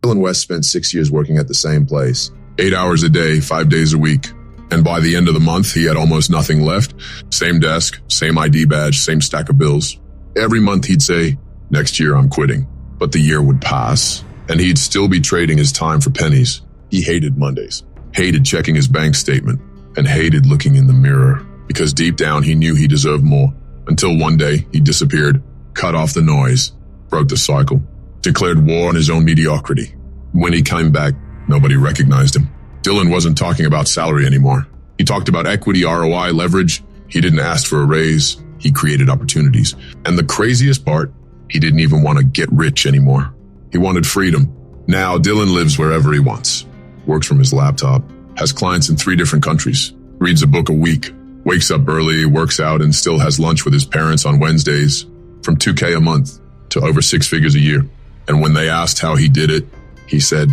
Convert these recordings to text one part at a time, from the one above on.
Dylan West spent 6 years working at the same place, 8 hours a day, 5 days a week. And by the end of the month, he had almost nothing left. Same desk, same ID badge, same stack of bills. Every month he'd say, "Next year I'm quitting." But the year would pass, and he'd still be trading his time for pennies. He hated Mondays, hated checking his bank statement, and hated looking in the mirror, because deep down he knew he deserved more. Until one day, he disappeared, cut off the noise, broke the cycle, declared war on his own mediocrity. When he came back, nobody recognized him. Dylan wasn't talking about salary anymore. He talked about equity, ROI, leverage. He didn't ask for a raise. He created opportunities. And the craziest part, he didn't even want to get rich anymore. He wanted freedom. Now, Dylan lives wherever he wants, works from his laptop, has clients in 3 different countries, reads a book a week, wakes up early, works out, and still has lunch with his parents on Wednesdays, from $2K a month to over 6 figures a year. And when they asked how he did it, he said,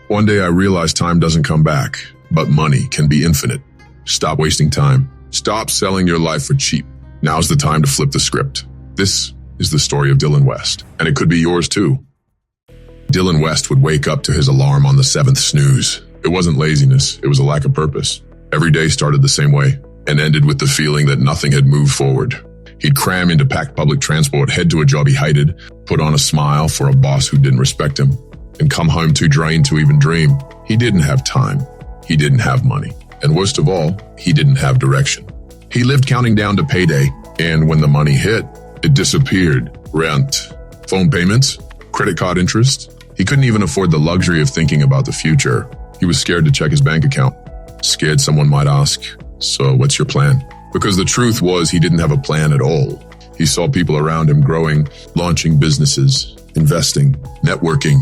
"One day I realized time doesn't come back, but money can be infinite. Stop wasting time. Stop selling your life for cheap. Now's the time to flip the script." This is the story of Dylan West, and it could be yours too. Dylan West would wake up to his alarm on the 7th snooze. It wasn't laziness, it was a lack of purpose. Every day started the same way, and ended with the feeling that nothing had moved forward. He'd cram into packed public transport, head to a job he hated, put on a smile for a boss who didn't respect him, and come home too drained to even dream. He didn't have time. He didn't have money. And worst of all, he didn't have direction. He lived counting down to payday, and when the money hit, it disappeared. Rent, phone payments, credit card interest. He couldn't even afford the luxury of thinking about the future. He was scared to check his bank account. Scared someone might ask, "So what's your plan?" Because the truth was he didn't have a plan at all. He saw people around him growing, launching businesses, investing, networking.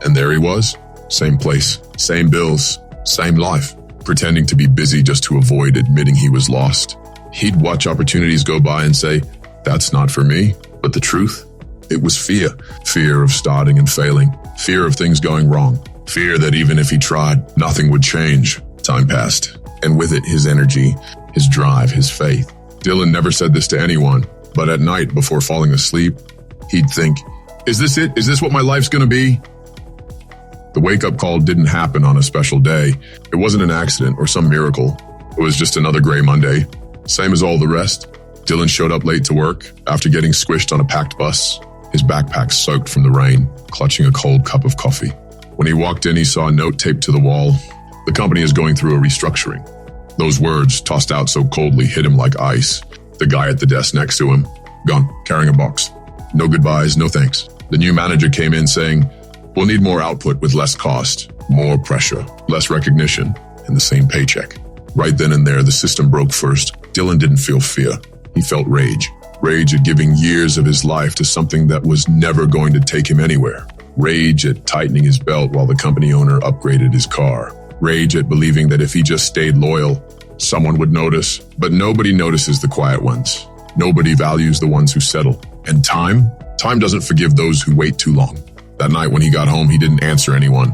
And there he was, same place, same bills, same life, pretending to be busy just to avoid admitting he was lost. He'd watch opportunities go by and say, "That's not for me." But the truth? It was fear. Fear of starting and failing. Fear of things going wrong. Fear that even if he tried, nothing would change. Time passed. And with it, his energy, his drive, his faith. Dylan never said this to anyone, but at night before falling asleep, he'd think, "Is this it? Is this what my life's gonna be?" The wake-up call didn't happen on a special day. It wasn't an accident or some miracle. It was just another gray Monday. Same as all the rest. Dylan showed up late to work after getting squished on a packed bus, his backpack soaked from the rain, clutching a cold cup of coffee. When he walked in, he saw a note taped to the wall. "The company is going through a restructuring." Those words, tossed out so coldly, hit him like ice. The guy at the desk next to him, gone, carrying a box. No goodbyes, no thanks. The new manager came in saying, "We'll need more output with less cost, more pressure, less recognition, and the same paycheck." Right then and there, the system broke first. Dylan didn't feel fear. He felt rage. Rage at giving years of his life to something that was never going to take him anywhere. Rage at tightening his belt while the company owner upgraded his car. Rage at believing that if he just stayed loyal, someone would notice. But nobody notices the quiet ones. Nobody values the ones who settle. And time? Time doesn't forgive those who wait too long. That night when he got home, he didn't answer anyone.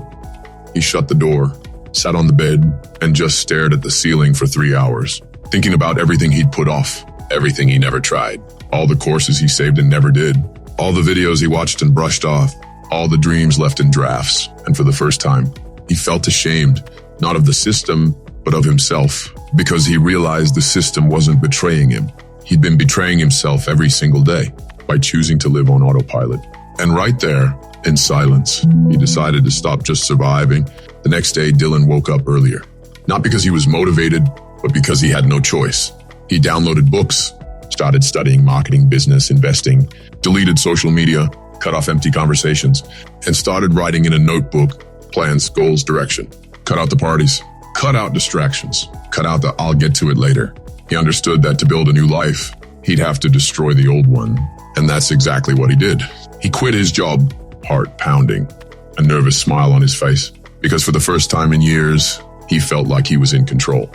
He shut the door, sat on the bed, and just stared at the ceiling for 3 hours, thinking about everything he'd put off, everything he never tried, all the courses he saved and never did, all the videos he watched and brushed off, all the dreams left in drafts. And for the first time, he felt ashamed, not of the system, but of himself, because he realized the system wasn't betraying him. He'd been betraying himself every single day by choosing to live on autopilot. And right there, in silence, he decided to stop just surviving. The next day, Dylan woke up earlier. Not because he was motivated, but because he had no choice. He downloaded books, started studying marketing, business, investing, deleted social media, cut off empty conversations, and started writing in a notebook plans, goals, direction. Cut out the parties, cut out distractions, cut out the "I'll get to it later." He understood that to build a new life, he'd have to destroy the old one. And that's exactly what he did. He quit his job, heart pounding, a nervous smile on his face, because for the first time in years, he felt like he was in control.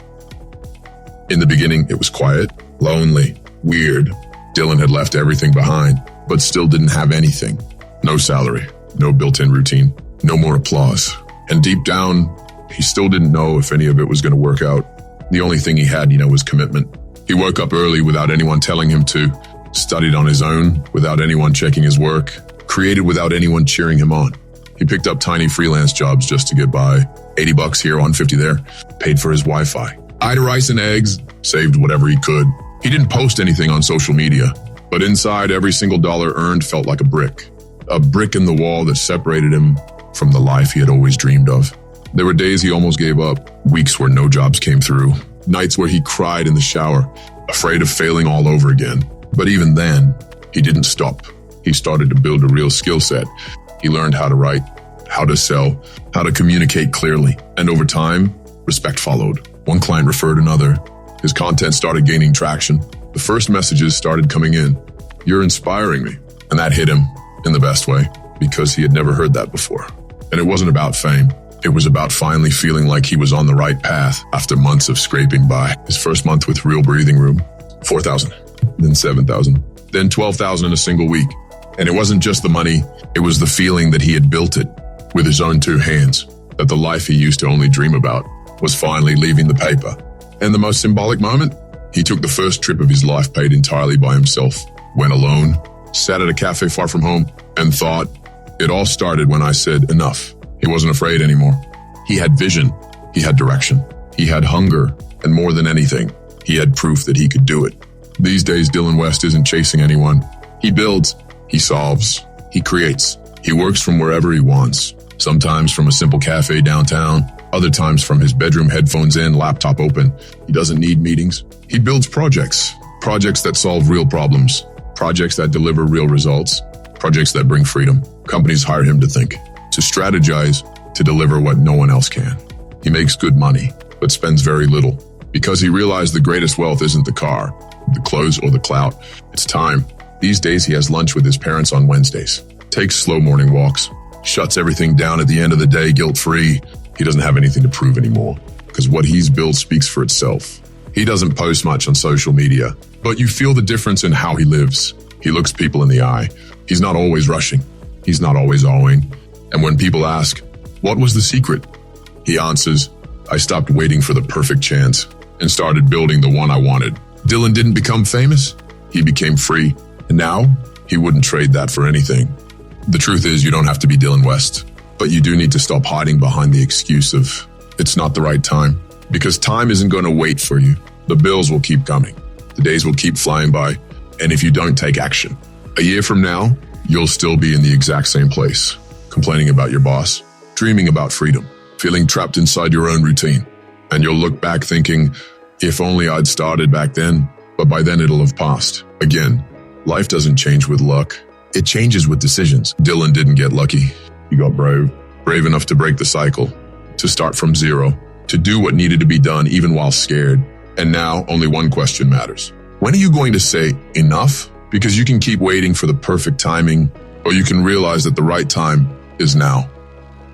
In the beginning, it was quiet, lonely, weird. Dylan had left everything behind, but still didn't have anything. No salary, no built-in routine, no more applause. And deep down, he still didn't know if any of it was going to work out. The only thing he had, was commitment. He woke up early without anyone telling him to, studied on his own without anyone checking his work, created without anyone cheering him on. He picked up tiny freelance jobs just to get by. $80 here, $150 there. Paid for his Wi-Fi. Eyed rice and eggs. Saved whatever he could. He didn't post anything on social media. But inside, every single dollar earned felt like a brick. A brick in the wall that separated him from the life he had always dreamed of. There were days he almost gave up. Weeks where no jobs came through. Nights where he cried in the shower, afraid of failing all over again. But even then, he didn't stop. He started to build a real skill set. He learned how to write, how to sell, how to communicate clearly. And over time, respect followed. One client referred another. His content started gaining traction. The first messages started coming in. "You're inspiring me." And that hit him in the best way, because he had never heard that before. And it wasn't about fame. It was about finally feeling like he was on the right path after months of scraping by. His first month with real breathing room, 4,000, then 7,000, then 12,000 in a single week. And it wasn't just the money, it was the feeling that he had built it with his own two hands, that the life he used to only dream about was finally leaving the paper. And the most symbolic moment? He took the first trip of his life paid entirely by himself, went alone, sat at a cafe far from home, and thought, "It all started when I said enough." He wasn't afraid anymore. He had vision. He had direction. He had hunger. And more than anything, he had proof that he could do it. These days, Dylan West isn't chasing anyone. He builds. He solves. He creates. He works from wherever he wants. Sometimes from a simple cafe downtown. Other times from his bedroom, headphones in, laptop open. He doesn't need meetings. He builds projects. Projects that solve real problems. Projects that deliver real results. Projects that bring freedom. Companies hire him to think, to strategize, to deliver what no one else can. He makes good money, but spends very little, because he realized the greatest wealth isn't the car, the clothes, or the clout. It's time. These days he has lunch with his parents on Wednesdays, takes slow morning walks, shuts everything down at the end of the day guilt-free. He doesn't have anything to prove anymore, because what he's built speaks for itself. He doesn't post much on social media, but you feel the difference in how he lives. He looks people in the eye. He's not always rushing. He's not always owing. And when people ask, "What was the secret?" he answers, "I stopped waiting for the perfect chance and started building the one I wanted." Dylan didn't become famous. He became free. And now he wouldn't trade that for anything. The truth is, you don't have to be Dylan West, but you do need to stop hiding behind the excuse of it's not the right time, because time isn't going to wait for you. The bills will keep coming. The days will keep flying by. And if you don't take action, a year from now, you'll still be in the exact same place, complaining about your boss, dreaming about freedom, feeling trapped inside your own routine. And you'll look back thinking, if only I'd started back then, but by then it'll have passed. Again, life doesn't change with luck. It changes with decisions. Dylan didn't get lucky. He got brave. Brave enough to break the cycle, to start from zero, to do what needed to be done even while scared. And now only one question matters. When are you going to say enough? Because you can keep waiting for the perfect timing, or you can realize that the right time is now.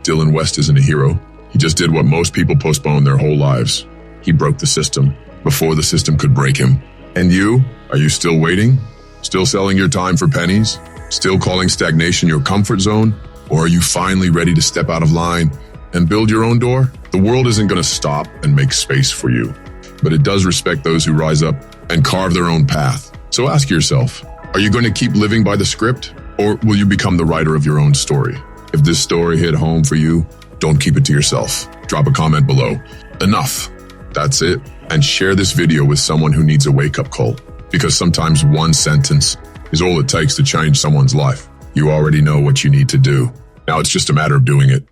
Dylan West isn't a hero. He just did what most people postpone their whole lives. He broke the system before the system could break him. And you? Are you still waiting? Still selling your time for pennies? Still calling stagnation your comfort zone? Or are you finally ready to step out of line and build your own door? The world isn't going to stop and make space for you, but it does respect those who rise up and carve their own path. So ask yourself, are you going to keep living by the script, or will you become the writer of your own story? If this story hit home for you, don't keep it to yourself. Drop a comment below. Enough. That's it. And share this video with someone who needs a wake-up call, because sometimes one sentence is all it takes to change someone's life. You already know what you need to do. Now it's just a matter of doing it.